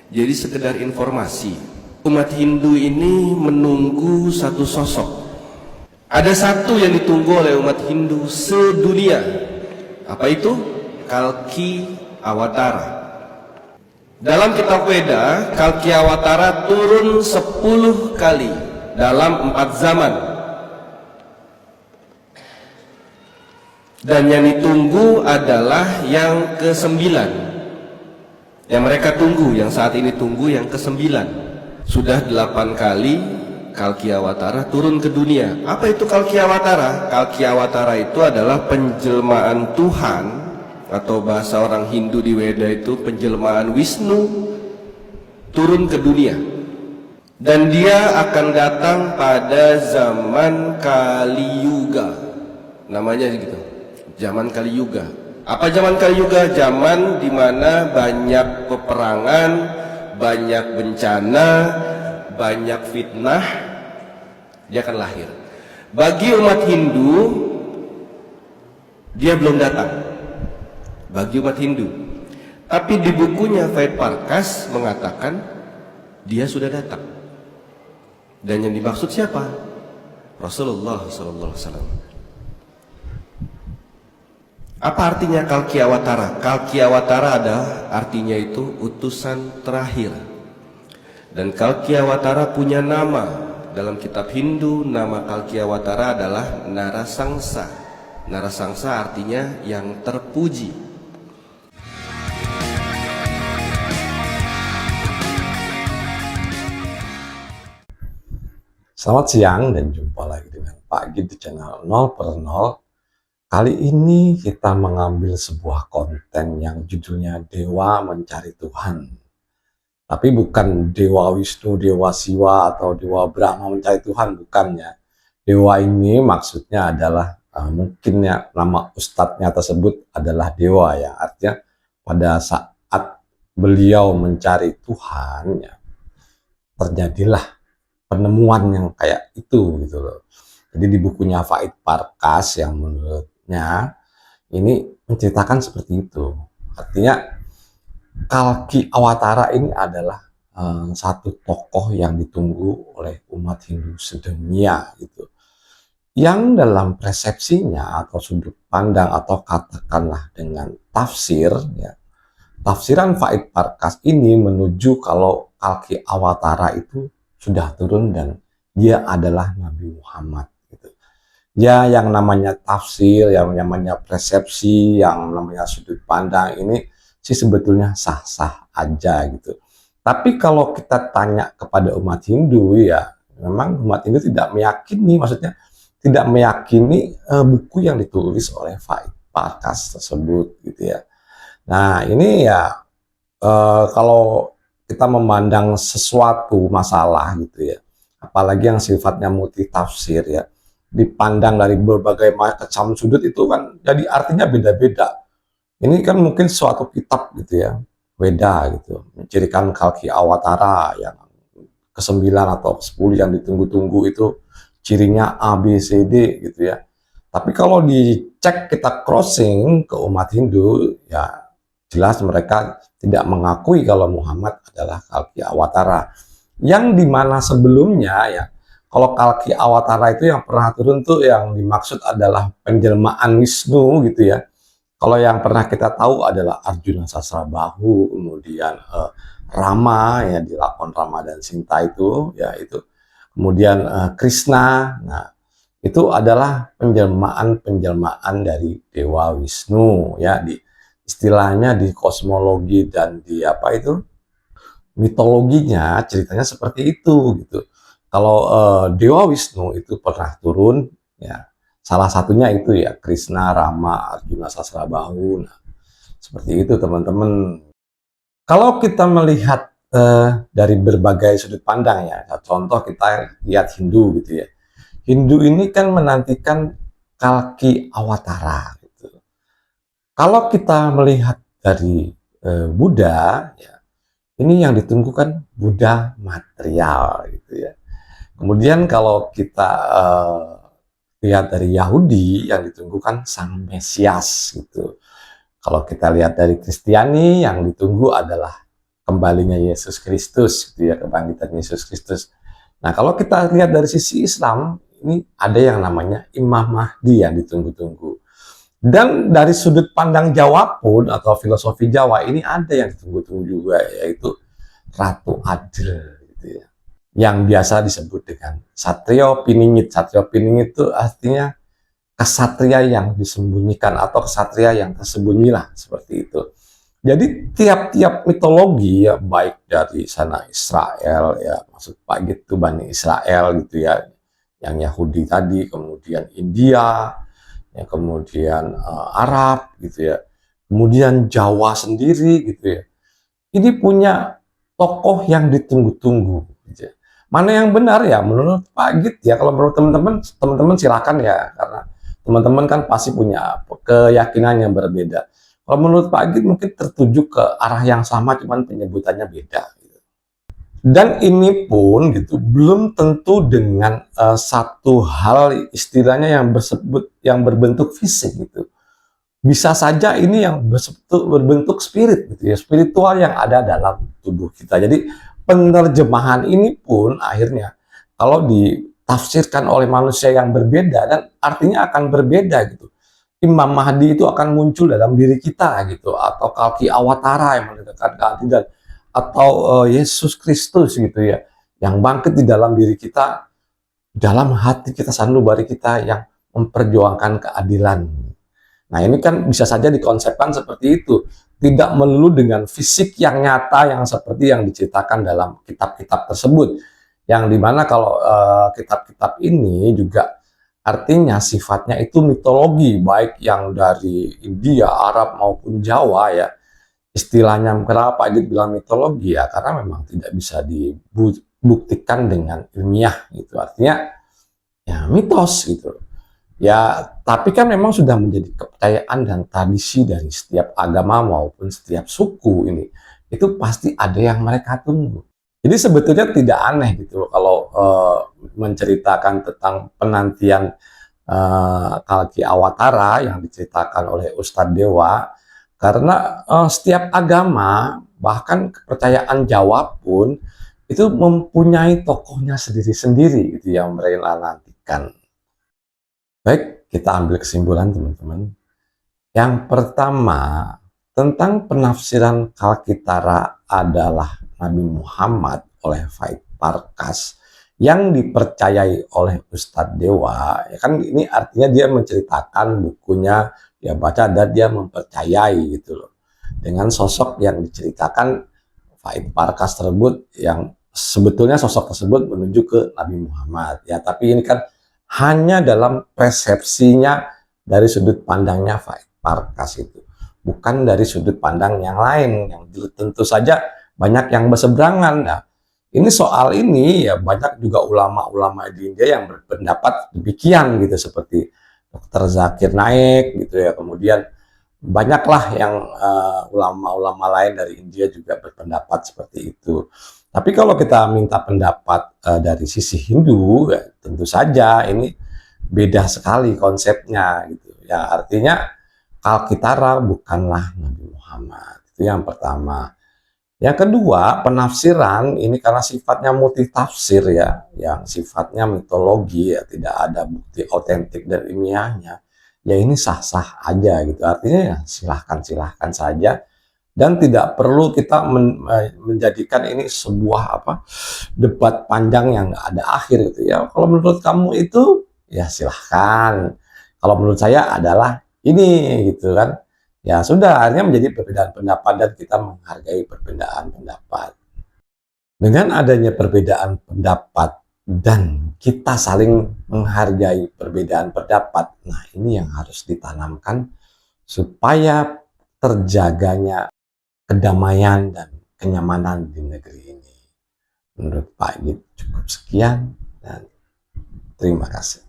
Jadi sekedar informasi, umat Hindu ini menunggu satu sosok. Ada satu yang ditunggu oleh umat Hindu sedunia. Apa itu? Kalki Awatara. Dalam kitab Weda, Kalki Awatara turun 10 kali dalam 4 zaman. Dan yang ditunggu adalah yang ke-9. Yang mereka tunggu, yang saat ini tunggu yang ke-9. Sudah 8 kali Kalki Awatara turun ke dunia. Apa itu Kalki Awatara? Kalki Awatara itu adalah penjelmaan Tuhan, atau bahasa orang Hindu di Weda itu penjelmaan Wisnu turun ke dunia. Dan dia akan datang pada zaman Kali Yuga. Namanya gitu, zaman Kali Yuga. Apa zaman Kali Yuga? Zaman dimana banyak peperangan, banyak bencana, banyak fitnah, dia akan lahir. Bagi umat Hindu, dia belum datang. Bagi umat Hindu. Tapi di bukunya Vait Parkas mengatakan dia sudah datang. Dan yang dimaksud siapa? Rasulullah SAW. Apa artinya Kalki Awatara? Kalki Awatara ada artinya itu utusan terakhir. Dan Kalki Awatara punya nama. Dalam kitab Hindu, nama Kalki Awatara adalah Narasangsa. Narasangsa artinya yang terpuji. Selamat siang dan jumpa lagi dengan Pak Gid di channel 0 per 0. Kali ini kita mengambil sebuah konten yang judulnya Dewa Mencari Tuhan. Tapi bukan Dewa Wisnu, Dewa Siwa, atau Dewa Brahma mencari Tuhan, bukannya. Dewa ini maksudnya adalah mungkin ya nama ustadznya tersebut adalah dewa ya. Artinya pada saat beliau mencari Tuhan ya, terjadilah penemuan yang kayak itu gitu loh. Jadi di bukunya Vait Parkas yang menurutnya ini menceritakan seperti itu. Artinya Kalki Awatara ini adalah satu tokoh yang ditunggu oleh umat Hindu sedunia gitu. Yang dalam persepsinya atau sudut pandang atau katakanlah dengan tafsir ya. Tafsiran Vait Parkas ini menuju kalau Kalki Awatara itu sudah turun dan dia adalah Nabi Muhammad gitu. Ya, yang namanya tafsir, yang namanya persepsi, yang namanya sudut pandang ini sih sebetulnya sah-sah aja gitu. Tapi kalau kita tanya kepada umat Hindu ya, memang umat Hindu tidak meyakini, maksudnya tidak meyakini buku yang ditulis oleh Vait Parkas tersebut gitu ya. Nah, ini ya kalau kita memandang sesuatu masalah gitu ya, apalagi yang sifatnya multitafsir ya, dipandang dari berbagai macam sudut itu kan jadi artinya beda-beda. Ini kan mungkin suatu kitab gitu ya, Weda gitu, mencirikan Kalki Awatara yang ke-9 atau 10 yang ditunggu-tunggu itu cirinya A, B, C, D gitu ya. Tapi kalau dicek kita crossing ke umat Hindu ya, jelas mereka tidak mengakui kalau Muhammad adalah Kalki Awatara. Yang dimana sebelumnya ya, kalau Kalki Awatara itu yang pernah turun tuh yang dimaksud adalah penjelmaan Wisnu gitu ya. Kalau yang pernah kita tahu adalah Arjuna Sasrabahu, kemudian Rama ya di lakon Rama dan Sinta itu ya itu. Kemudian Krishna. Nah, itu adalah penjelmaan dari Dewa Wisnu ya di istilahnya di kosmologi dan di apa itu mitologinya ceritanya seperti itu gitu. Kalau Dewa Wisnu itu pernah turun ya, salah satunya itu ya Krishna, Rama, Arjuna, Sasrabahu. Nah, seperti itu teman-teman. Kalau kita melihat dari berbagai sudut pandang ya, contoh kita lihat Hindu gitu ya. Hindu ini kan menantikan Kalki Awatara. Kalau kita melihat dari Buddha, ya, ini yang ditunggu kan Buddha material, gitu ya. Kemudian kalau kita lihat dari Yahudi, yang ditunggu kan Sang Mesias, gitu. Kalau kita lihat dari Kristiani, yang ditunggu adalah kembalinya Yesus Kristus, gitu ya, kebangkitan Yesus Kristus. Nah, kalau kita lihat dari sisi Islam, ini ada yang namanya Imam Mahdi yang ditunggu-tunggu. Dan dari sudut pandang Jawa pun, atau filosofi Jawa, ini ada yang ditunggu-tunggu juga, yaitu Ratu Adil, gitu ya, yang biasa disebut dengan Satrio Piningit. Satrio Piningit itu artinya kesatria yang disembunyikan, atau kesatria yang tersembunyi lah, seperti itu. Jadi tiap-tiap mitologi ya, baik dari sana Israel ya, maksud Pak gitu, Bani Israel gitu ya, yang Yahudi tadi, kemudian India, ya, kemudian Arab gitu ya, kemudian Jawa sendiri gitu ya. Ini punya tokoh yang ditunggu-tunggu. Gitu ya. Mana yang benar ya menurut Pak Git ya? Kalau menurut teman-teman silakan ya, karena teman-teman kan pasti punya keyakinan yang berbeda. Kalau menurut Pak Git mungkin tertuju ke arah yang sama, cuman penyebutannya beda. Gitu. Dan ini pun gitu belum tentu dengan satu hal istilahnya yang berbentuk fisik gitu. Bisa saja ini yang berbentuk spirit gitu ya, spiritual yang ada dalam tubuh kita. Jadi penerjemahan ini pun akhirnya kalau ditafsirkan oleh manusia yang berbeda, dan artinya akan berbeda gitu. Imam Mahdi itu akan muncul dalam diri kita gitu, atau Kalki Awatara yang menegakkan keadilan, atau Yesus Kristus gitu ya, yang bangkit di dalam diri kita, dalam hati kita, sanubari kita, yang memperjuangkan keadilan. Nah, ini kan bisa saja dikonsepkan seperti itu, tidak melulu dengan fisik yang nyata yang seperti yang diceritakan dalam kitab-kitab tersebut, yang dimana kalau kitab-kitab ini juga artinya sifatnya itu mitologi, baik yang dari India, Arab maupun Jawa ya. Istilahnya kenapa dibilang mitologi ya, karena memang tidak bisa dibuktikan dengan ilmiah gitu. Artinya ya mitos gitu. Ya, tapi kan memang sudah menjadi kepercayaan dan tradisi dari setiap agama maupun setiap suku ini. Itu pasti ada yang mereka tunggu. Jadi sebetulnya tidak aneh gitu loh kalau menceritakan tentang penantian Kalki Awatara yang diceritakan oleh Ustadz Dewa, karena setiap agama, bahkan kepercayaan Jawa pun itu mempunyai tokohnya sendiri-sendiri gitu yang mereka nantikan. Baik, kita ambil kesimpulan teman-teman. Yang pertama, tentang penafsiran Kalkitara adalah Nabi Muhammad oleh Faid Parkas yang dipercayai oleh Ustadz Dewa, ya kan ini artinya dia menceritakan bukunya, dia baca dan dia mempercayai gitu loh. Dengan sosok yang diceritakan Faid Parkas tersebut, yang sebetulnya sosok tersebut menuju ke Nabi Muhammad. Ya, tapi ini kan hanya dalam persepsinya dari sudut pandangnya Faid Parkas itu, bukan dari sudut pandang yang lain yang tentu saja banyak yang berseberangan. Nah, ini soal ini ya banyak juga ulama-ulama di India yang berpendapat demikian gitu, seperti Dr. Zakir Naik gitu ya, kemudian banyaklah yang ulama-ulama lain dari India juga berpendapat seperti itu. Tapi kalau kita minta pendapat dari sisi Hindu, ya tentu saja ini beda sekali konsepnya gitu. Ya artinya Kalkitara bukanlah Nabi Muhammad. Itu yang pertama. Yang kedua, penafsiran ini karena sifatnya multitafsir ya, yang sifatnya mitologi ya, tidak ada bukti otentik dan ilmiahnya. Ya ini sah-sah aja gitu. Artinya ya silahkan saja, dan tidak perlu kita menjadikan ini sebuah debat panjang yang nggak ada akhir gitu ya. Kalau menurut kamu itu ya silahkan. Kalau menurut saya adalah ini gitu kan. Ya sudah, akhirnya menjadi perbedaan pendapat dan kita menghargai perbedaan pendapat. Dengan adanya perbedaan pendapat dan kita saling menghargai perbedaan pendapat, nah ini yang harus ditanamkan supaya terjaganya kedamaian dan kenyamanan di negeri ini. Menurut Pak Git cukup sekian dan terima kasih.